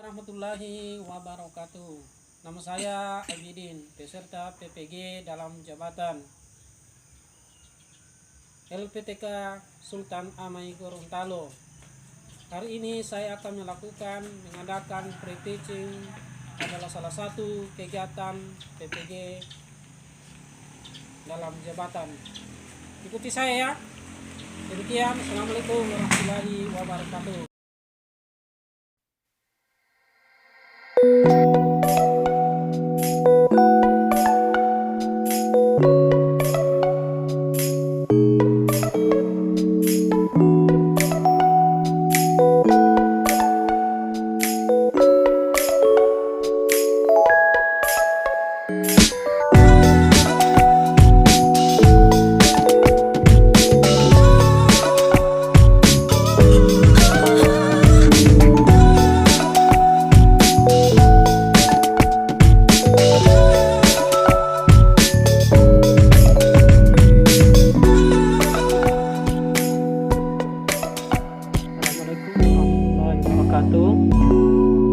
Warahmatullahi wabarakatuh. Nama saya Abidin, peserta PPG dalam jabatan LPTK Sultan Amai Gorontalo. Hari ini saya akan mengadakan pre-teaching adalah salah satu kegiatan PPG dalam jabatan. Ikuti saya ya. Demikian, Assalamualaikum warahmatullahi wabarakatuh.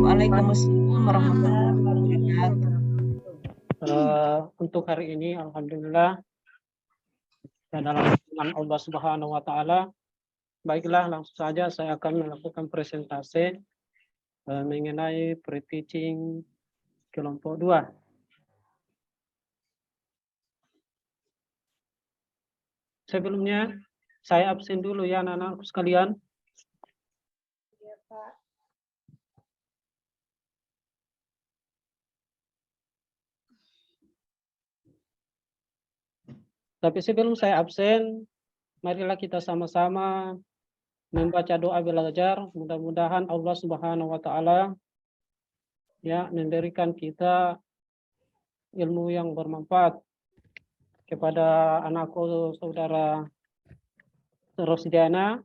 Waalaikumsalam warahmatullahi wabarakatuh. Untuk hari ini alhamdulillah dalam firman Allah Subhanahu wa taala. Baiklah, langsung saja saya akan melakukan presentasi mengenai pre-teaching kelompok 2. Sebelumnya saya absen dulu ya anak-anakku sekalian. Ya, Pak. Tapi sebelum saya absen, marilah kita sama-sama membaca doa belajar. Mudah-mudahan Allah Subhanahu wa taala ya memberikan kita ilmu yang bermanfaat. Kepada anakku saudara Rosdiana,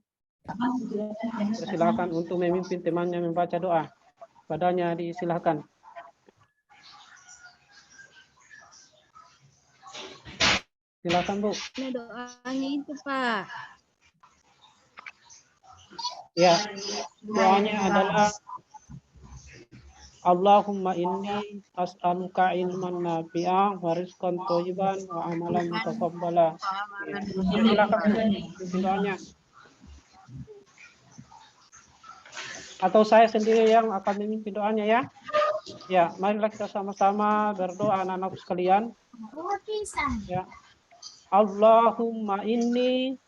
silakan untuk memimpin temannya membaca doa. Padanya disilakan. Silakan Bu. Ini doanya itu Pak. Ya, doanya adalah Allahumma inni as'aluka ilman nafi'a wa rizqan thayyiban wa amalan mutaqabbala. Silakan Bu, doanya. Atau saya sendiri yang akan memimpin doanya ya. Ya, marilah kita sama-sama berdoa anak-anakku sekalian. Ya. Allahumma inni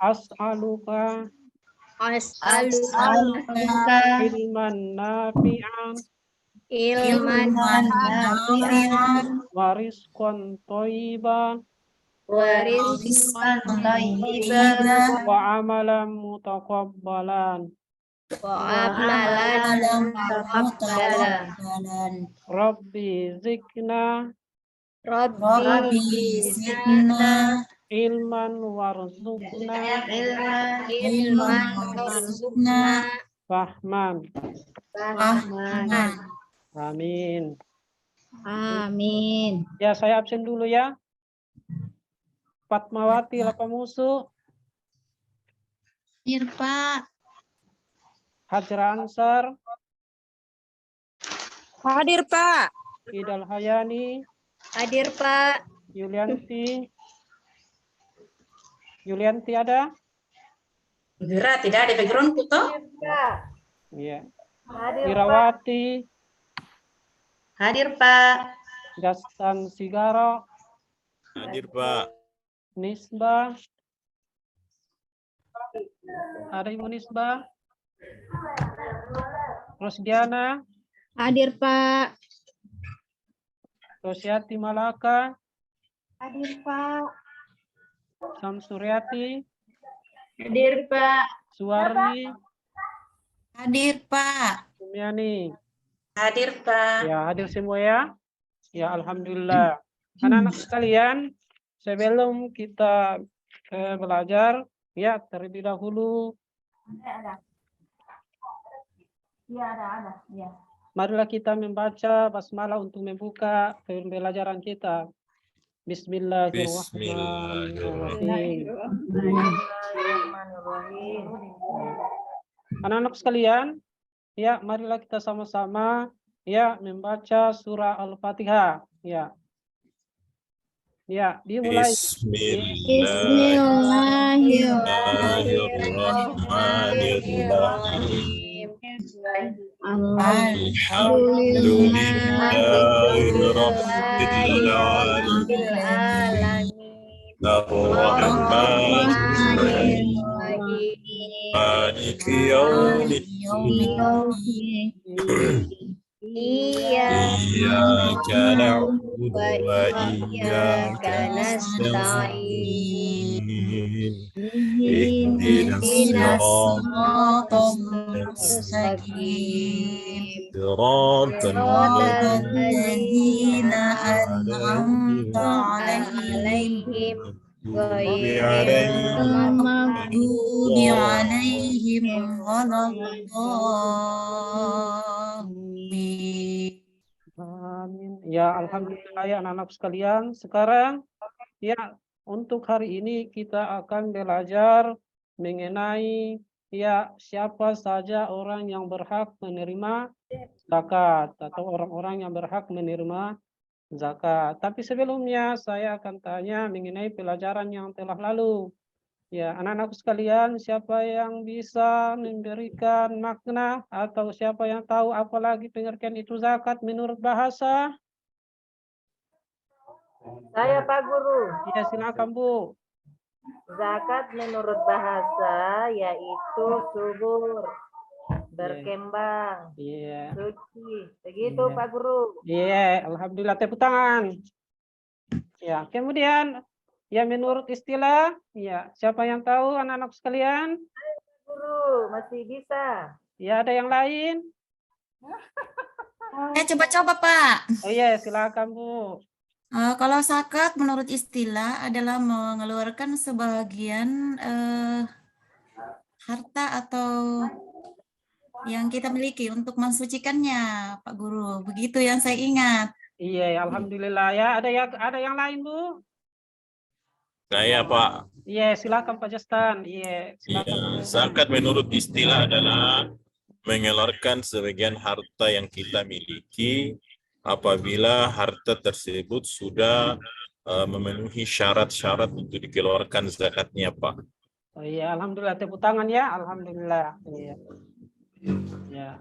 as'aluka ilman nafi'an wa rizqan thayyiban wa amalan mutaqabbalan. Rabbi zikna ilman warzuqna fahman. Amin. Amin. Ya, saya absen dulu ya. Fatmawati Lapamusu. Hadir Pak. Hajra Ansar. Hadir Pak. Idal Hayani. Hadir Pak. Yulianti ada? Gera tidak ada background foto? Iya. Irawati. Hadir Pak. Gastan Sigaro. Hadir Pak. Nisbah. Ada Ibu Nisbah? Rosdiana. Hadir Pak. Rosyati Malaka. Hadir Pak. Samsuryati. Hadir Pak. Suwarni. Hadir Pak. Sumiani. Hadir Pak. Ya, hadir semua ya. Ya, alhamdulillah. Anak-anak sekalian, sebelum kita belajar, ya terlebih dahulu. Ada. Ya. Marilah kita membaca basmalah untuk membuka pembelajaran kita. Bismillahirrahmanirrahim. Bismillahirrahmanirrahim. Anak-anak sekalian, ya marilah kita sama-sama ya membaca surah Al-Fatihah. Ya. Ya, dimulai. Bismillahirrahmanirrahim. Alhamdulillahirrahmanirrahim. Ar-Rahmanirrahim. Maliki yaumiddin. Iyyaka na'budu wa iyyaka nasta'in. Ihdinas siratal mustaqim. Siratal ladzina an'amta 'alaihim ghairil maghdubi 'alaihim waladdallin. Amin. Ya, alhamdulillah ya anak-anak sekalian. Sekarang ya untuk hari ini kita akan belajar mengenai ya siapa saja orang yang berhak menerima zakat atau orang-orang yang berhak menerima zakat. Tapi sebelumnya saya akan tanya mengenai pelajaran yang telah lalu. Ya, anak-anak sekalian, siapa yang bisa memberikan makna atau siapa yang tahu apalagi pengertian itu zakat menurut bahasa? Saya Pak Guru. Ya, silakan Bu. Zakat menurut bahasa yaitu subur, berkembang, Iya. suci. Begitu Iya. Pak Guru. Iya, alhamdulillah, tepuk tangan. Ya, kemudian ya menurut istilah, ya siapa yang tahu anak-anak sekalian? Guru, masih bisa. Ya, ada yang lain? Coba-coba Pak. Oh iya, silakan Bu. Kalau zakat menurut istilah adalah mengeluarkan sebagian harta atau yang kita miliki untuk mensucikannya, Pak Guru. Begitu yang saya ingat. Iya, alhamdulillah ya. Ada yang lain Bu? Saya Pak. Iya, silakan Pak Justan. Iya, silakan. Ya, zakat menurut istilah adalah mengeluarkan sebagian harta yang kita miliki apabila harta tersebut sudah memenuhi syarat-syarat untuk dikeluarkan zakatnya, Pak. Oh iya, alhamdulillah, tepuk tangan ya. Alhamdulillah. Iya. Ya.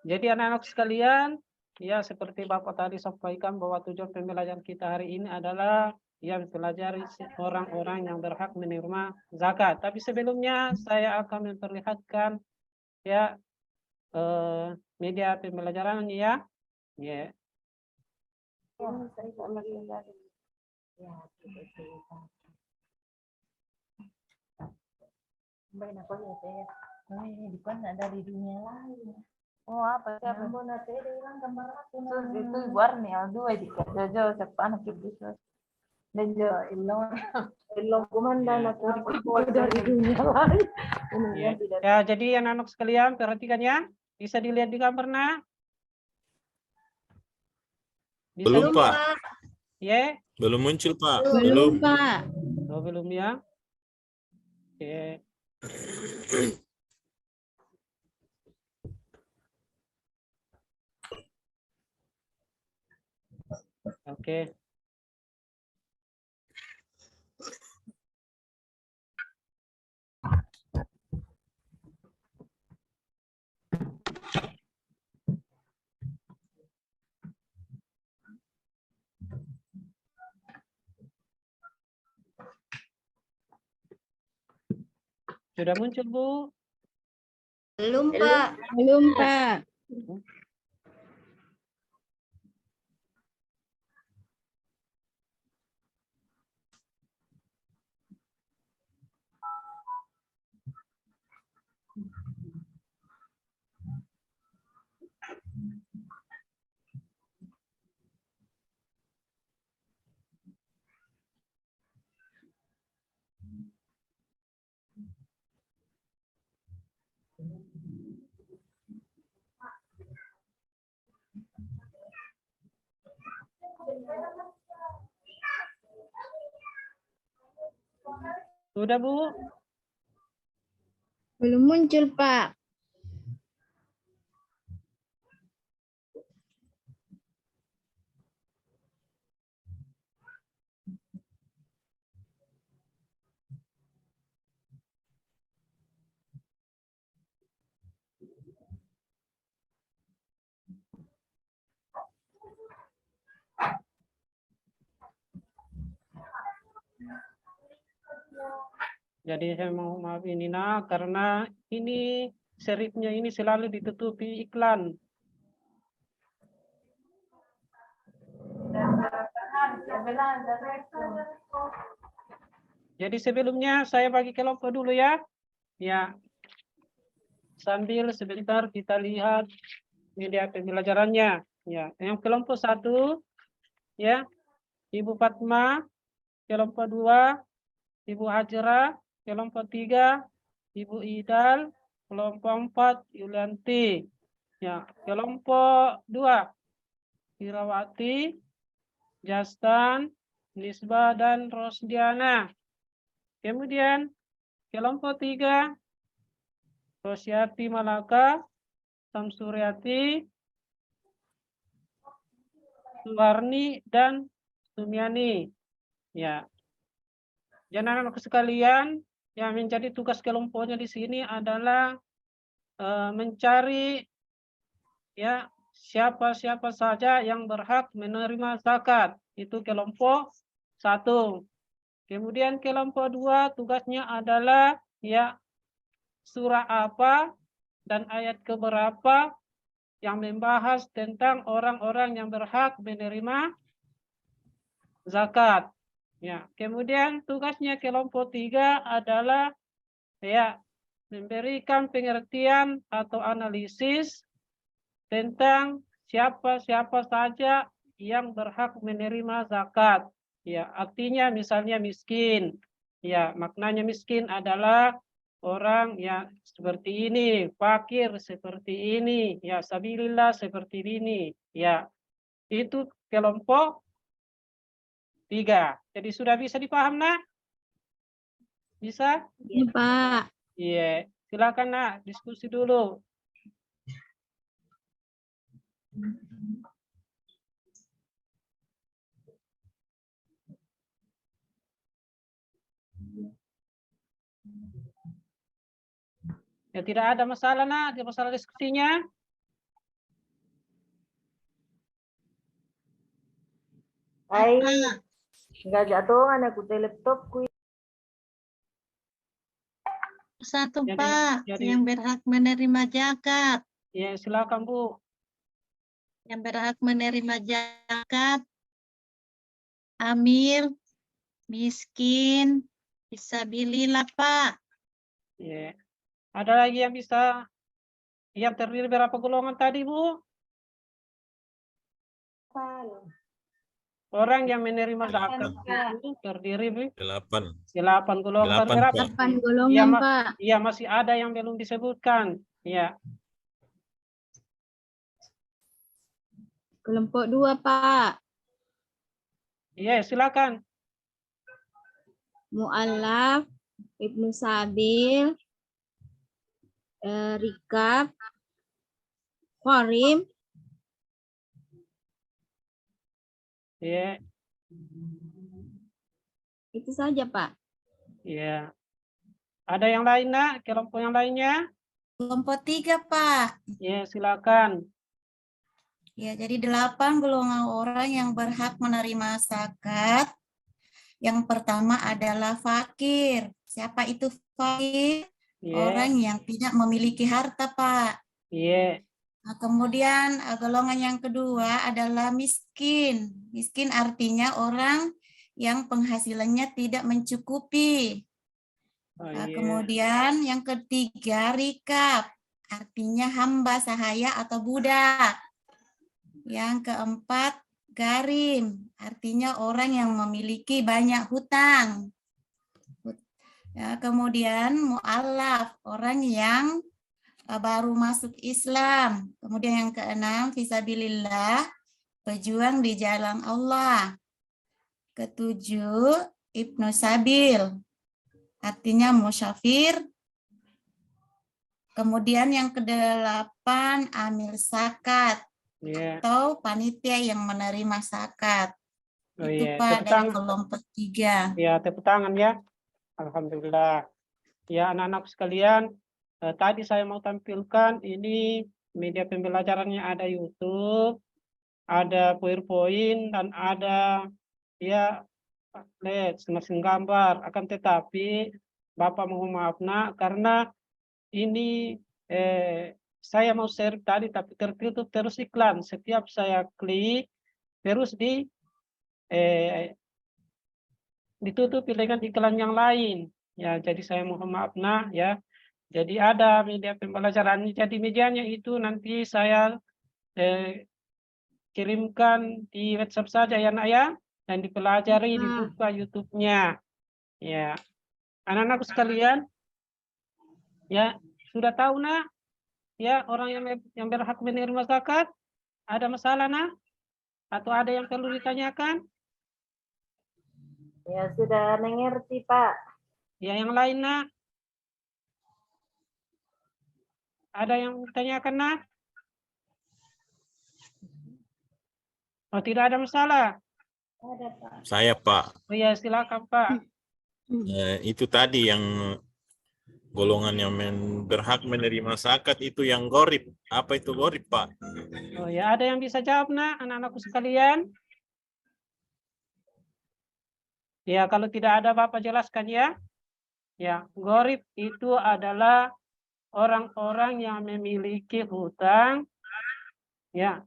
Jadi anak-anak sekalian, ya seperti Bapak tadi sampaikan bahwa tujuan pembelajaran kita hari ini adalah yang mempelajari orang-orang yang berhak menerima zakat. Tapi sebelumnya saya akan memperlihatkan ya media pembelajaran ya. Ya. Dari dunia lain. Oh apa siapa? Itu Ibu Arnel dua di Jojo siapa anak ibu dan Jo ilong komandan aku dari dunia lain. Ya. Ya, jadi anak-anak sekalian perhatikan ya. Bisa dilihat di gambarnya. Bisa Belum, Pak. Ya. Belum muncul, Pak. Belum, Pak. Oh, belum ya. Oke. Oke. Sudah muncul, Bu? Belum, Pak. Belum, Pak. Sudah, Bu? Belum muncul, Pak. Jadi saya mau maaf ini nak, karena ini serifnya ini selalu ditutupi iklan. Jadi sebelumnya saya bagi kelompok dulu ya. Ya. Sambil sebentar kita lihat media pembelajarannya. Ya, yang kelompok 1 ya, Ibu Fatma, kelompok 2 Ibu Hajra, kelompok 3 Ibu Idal, kelompok 4 Yulianti. Ya, kelompok 2 Irawati, Jastan, Nisbah dan Rosdiana. Kemudian kelompok 3 Rosyati Malaka, Samsuryati, Suwarni dan Sumiani. Ya. Dan anak-anak sekalian, yang menjadi tugas kelompoknya di sini adalah mencari ya siapa-siapa saja yang berhak menerima zakat. Itu kelompok 1. Kemudian kelompok 2 tugasnya adalah ya surah apa dan ayat keberapa yang membahas tentang orang-orang yang berhak menerima zakat. Ya, kemudian tugasnya kelompok 3 adalah ya memberikan pengertian atau analisis tentang siapa-siapa saja yang berhak menerima zakat. Ya, artinya misalnya miskin. Ya, maknanya miskin adalah orang yang seperti ini, fakir seperti ini, ya sabilillah seperti ini. Ya, itu kelompok 3. Jadi sudah bisa dipaham, nak? Bisa? Iya, Pak. Iya, silakan nak diskusi dulu. Ya tidak ada masalah nak, di masalah diskusinya. Ay, nggak jatuh aku laptopku. Satu, Jadi- Pak, jadi- yang berhak menerima zakat. Ya silakan Bu. Yang berhak menerima zakat, amil, miskin, fisabilillah, Pak. Ya. Ada lagi yang bisa, yang terdiri berapa golongan tadi Bu? Orang yang menerima zakat itu terdiri 8. 8 golongan. 8, Berapa? Pak. 8 Iya, golongan, Pak. Iya, masih ada yang belum disebutkan. Ya. Kelompok 2, Pak. Iya, silakan. Mu'allaf, Ibnu Sabil, Rikab, Qarim, Iya, itu saja, Pak. iya. Ada yang lain nak? Kelompok yang lainnya? Kelompok 3, Pak. Iya, silakan. Ya, jadi 8 golongan orang yang berhak menerima zakat. Yang pertama adalah fakir. Siapa itu fakir? Iya, Orang yang tidak memiliki harta, Pak. iya, Nah, kemudian golongan yang kedua adalah miskin. Miskin artinya orang yang penghasilannya tidak mencukupi. oh, Nah, iya. kemudian yang ketiga rikab. Artinya hamba sahaya atau budak. Yang keempat garim. Artinya orang yang memiliki banyak hutang. Ya, kemudian mu'allaf. Orang yang baru masuk Islam. Kemudian yang keenam, fisabilillah, pejuang di jalan Allah. Ketujuh, Ibnu Sabil. artinya musyafir. Kemudian yang kedelapan amil zakat Ya. atau panitia yang menerima zakat. Oh Itu iya, Pak tepuk dari tangan. kelompok 3. Ya, tepuk tangan ya. Alhamdulillah. Ya, anak-anak sekalian, tadi saya mau tampilkan ini media pembelajarannya, ada YouTube, ada PowerPoint, dan ada ya mesin gambar. Akan tetapi Bapak mohon maaf nak, karena ini saya mau share tadi tapi tertutup terus iklan. Setiap saya klik terus ditutup dengan iklan yang lain. Ya, jadi saya mohon maaf nak ya. Jadi ada media pembelajaran. Jadi medianya itu nanti saya kirimkan di WhatsApp saja ya nak ya, dan dipelajari, dibuka YouTube-nya. Ya, anak-anak sekalian, ya sudah tahu nak, ya orang yang berhak menerima zakat. Ada masalah nak? Atau ada yang perlu ditanyakan? Ya sudah mengerti Pak. Ya, yang lain nak? Ada yang ditanyakan nak? Oh, tidak ada masalah. Saya Pak, Oh ya, silakan Pak. itu tadi yang golongan yang berhak menerima zakat itu yang gorib. Apa itu gorib Pak? Oh ya, ada yang bisa jawab nak, anak-anakku sekalian? Ya, kalau tidak ada Bapak jelaskan ya. Ya, gorib itu adalah orang-orang yang memiliki hutang, ya,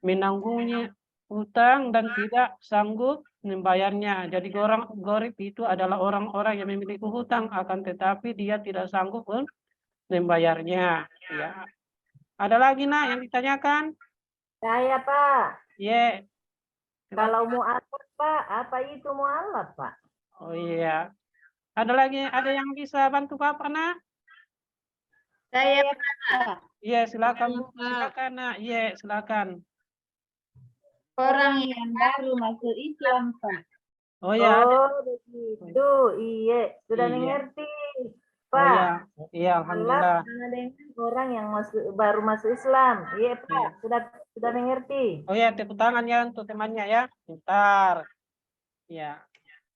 menanggungnya hutang dan tidak sanggup membayarnya. Jadi gorib itu adalah orang-orang yang memiliki hutang, akan tetapi dia tidak sanggup membayarnya. Ya, ada lagi nak yang ditanyakan? Saya Pak. Ya, Kalau mu'alaf Pak, apa itu mu'alaf Pak? oh iya. Ada lagi, ada yang bisa bantu Bapak nak? Saya Pak. Iya, silakan Bu. Pak. Silakan nak. Iya, silakan. Orang yang baru masuk Islam Pak. Oh ya, ada. Oh begitu, iya. Sudah Iya. mengerti Oh Pak. ya, iya, alhamdulillah. Mu'alaf dengan orang yang baru masuk Islam. Iya Pak, sudah mengerti. Oh ya, tepuk tangan ya untuk temannya ya. Bentar. Ya.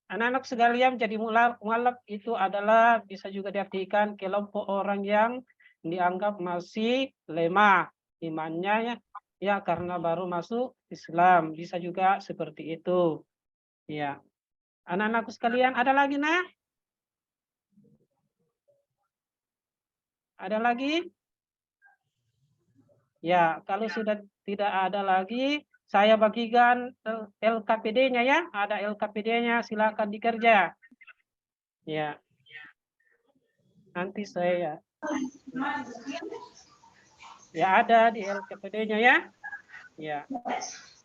Anak-anak sekalian, jadi mualaf itu adalah bisa juga diartikan kelompok orang yang dianggap masih lemah imannya ya karena baru masuk Islam. Bisa juga seperti itu. Ya. Anak-anakku sekalian, ada lagi nah? Ada lagi? Ya, kalau sudah tidak ada lagi, saya bagikan LKPD-nya ya. Ada LKPD-nya, silakan dikerja. Ya. Nanti saya ya ada di LKPD-nya ya. Ya.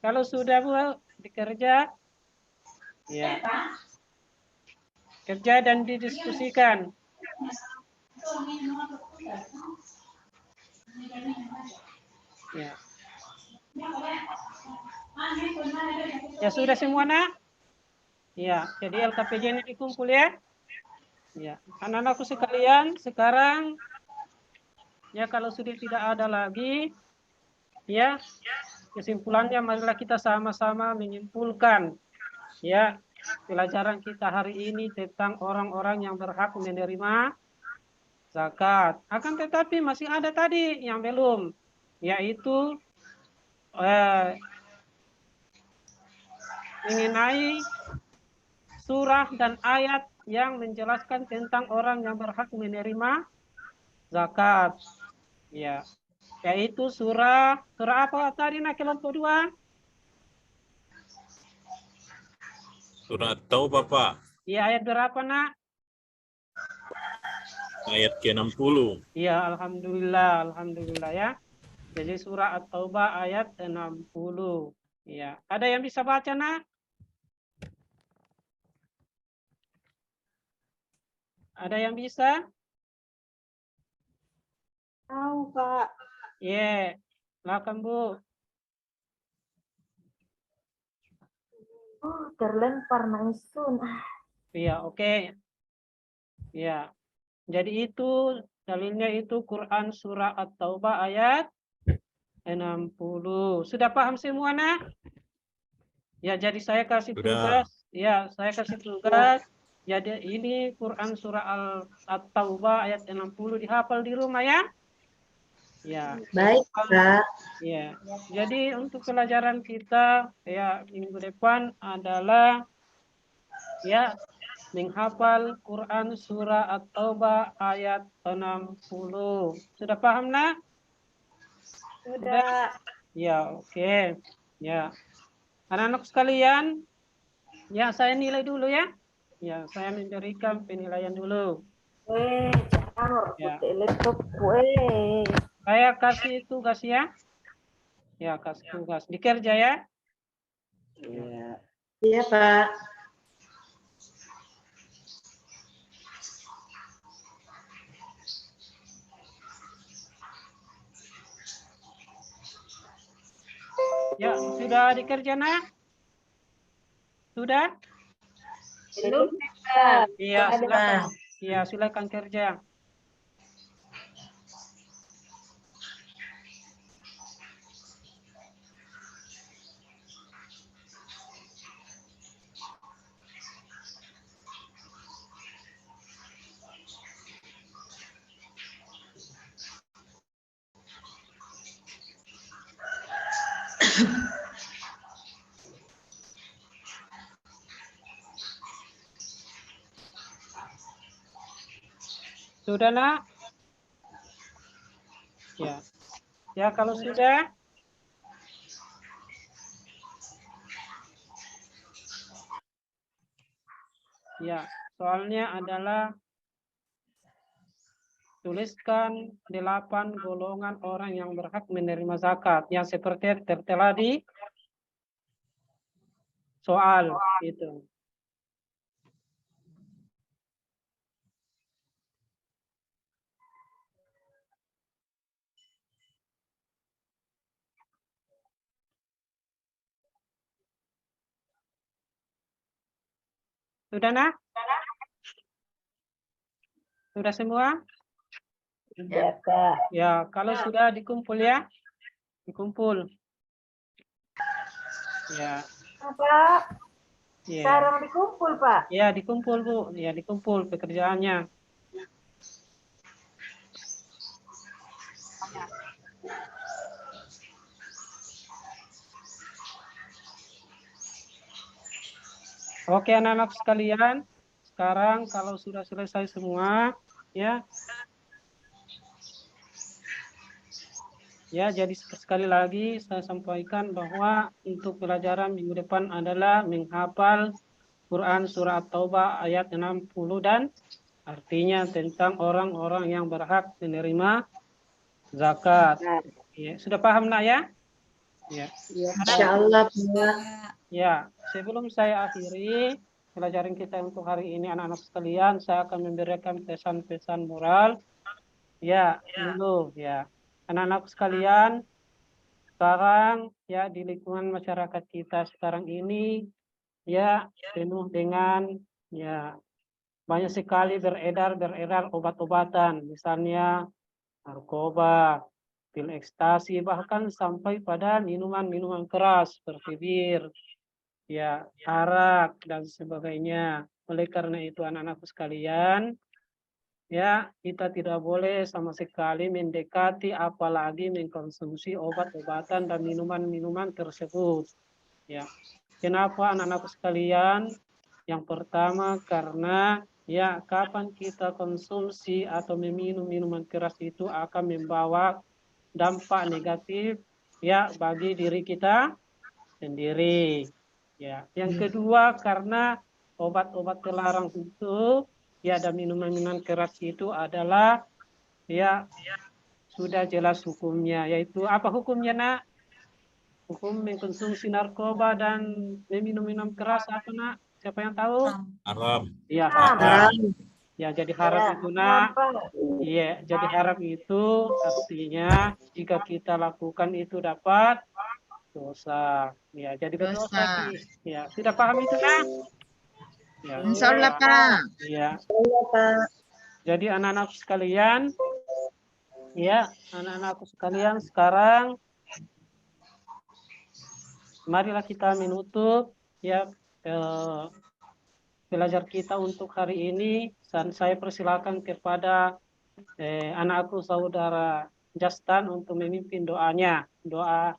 Kalau sudah dikerja, ya. Kerja dan didiskusikan. Ya. Ya sudah semua nak? Ya, jadi LKPD-nya dikumpul ya. Ya, anak-anakku sekalian, sekarang ya kalau sudah tidak ada lagi, ya kesimpulannya marilah kita sama-sama menyimpulkan ya pelajaran kita hari ini tentang orang-orang yang berhak menerima zakat. Akan tetapi masih ada tadi yang belum, yaitu mengenai surah dan ayat yang menjelaskan tentang orang yang berhak menerima zakat. Ya, yaitu surah apa tadi nak kelompok 2? Surat Taubah Pak, Ya, ayat berapa nak? ayat ke-60. Ya, alhamdulillah, alhamdulillah ya. Jadi surah At-Taubah ayat 60. Ya, ada yang bisa baca nak? Ada yang bisa? Tahu Pak. Ya, silakan Bu. Oh, terlempar naisun. Iya, oke. Ya. Jadi itu dalilnya itu Quran surah At-Taubah ayat 60. Sudah paham semua, nak? Ya, jadi saya kasih Sudah. tugas. Ya, saya kasih tugas. Jadi ini Quran surah At-Taubah ayat 60 dihafal di rumah ya. Ya. Baik, Kak. Ya. Jadi untuk pelajaran kita ya minggu depan adalah ya menghafal Quran surah At-Taubah ayat 60. Sudah paham, nak? Sudah. Ya, oke. Ya. Anak-anak sekalian, ya saya nilai dulu ya. Ya, saya memberikan penilaian dulu. Jangan Ya. putih laptop Saya kasih tugas ya. Ya, kasih tugas. Dikerja ya. Iya. Iya, Pak. Ya, sudah dikerja, nak? Sudah? Belum, Kak. Iya, Ada, silakan. Pak. Iya, silakan kerja. Sudah, nak? Ya. Ya, kalau sudah, ya, soalnya adalah tuliskan 8 golongan orang yang berhak menerima zakat yang seperti tertera di soal itu. Sudah, nak? Sudah semua? Sudah, Kak. Ya, kalau sudah dikumpul ya. Dikumpul. Ya. Pak, Ya. sekarang dikumpul, Pak. Ya, dikumpul, Bu. Ya, dikumpul pekerjaannya. Oke, anak-anak sekalian. Sekarang kalau sudah selesai semua, ya. Ya, jadi sekali lagi saya sampaikan bahwa untuk pelajaran minggu depan adalah menghafal Quran surah At-Taubah ayat 60 dan artinya tentang orang-orang yang berhak menerima zakat. Ya, sudah paham, nak ya? Ya. Insya Allah, Pak. Ya, sebelum saya akhiri pelajaran kita untuk hari ini anak-anak sekalian, saya akan memberikan pesan-pesan moral. Ya, dulu ya. Anak-anak sekalian, sekarang ya di lingkungan masyarakat kita sekarang ini ya penuh dengan ya banyak sekali beredar obat-obatan, misalnya narkoba, pil ekstasi, bahkan sampai pada minuman-minuman keras seperti bir, ya, arak dan sebagainya. Oleh karena itu anak-anakku sekalian, ya kita tidak boleh sama sekali mendekati apalagi mengkonsumsi obat-obatan dan minuman-minuman tersebut. Ya, kenapa anak-anakku sekalian? Yang pertama karena ya kapan kita konsumsi atau meminum minuman keras itu akan membawa dampak negatif ya bagi diri kita sendiri. Ya, yang kedua karena obat-obat terlarang itu ya dan minuman-minuman keras itu adalah ya sudah jelas hukumnya, yaitu apa hukumnya, nak? Hukum mengkonsumsi narkoba dan meminum minum keras apa, nak? Siapa yang tahu? Haram. Iya, Haram. ya jadi haram itu, nak. Iya, jadi haram itu artinya jika kita lakukan itu dapat dosa. Ya, jadi berdosa. Ya, sudah paham itu, nak? Ya. Insya Allah, Pak. Iya. Insya Allah, Pak. Jadi anak-anakku sekalian, ya, anak-anakku sekalian, sekarang marilah kita menutup ya belajar kita untuk hari ini, dan saya persilakan kepada anakku saudara Justan untuk memimpin doanya, doa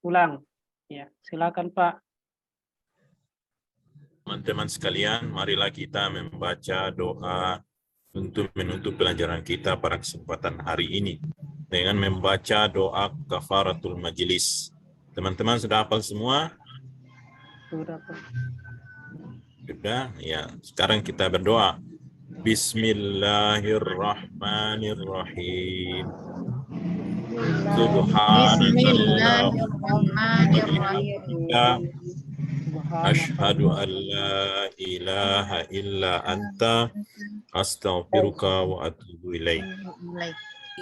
ulang. Ya, silakan Pak. Teman-teman sekalian, marilah kita membaca doa untuk menutup pelajaran kita pada kesempatan hari ini dengan membaca doa kafaratul majelis. Teman-teman sudah hafal semua? Sudah, Pak. Sudah? Ya, sekarang kita berdoa. Bismillahirrahmanirrahim. Subhanallah. Ashhadu an la ilaha illa anta astaghfiruka wa atubu ilaik.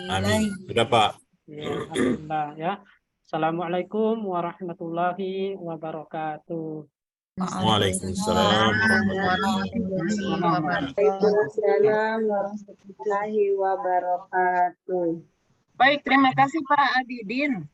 Amin. Sudah, Pak? Ya, alhamdulillah ya. Assalamualaikum warahmatullahi wabarakatuh. Waalaikumsalam warahmatullahi Waalaikumsalam warahmatullahi wabarakatuh. Baik, terima kasih Pak Adidin.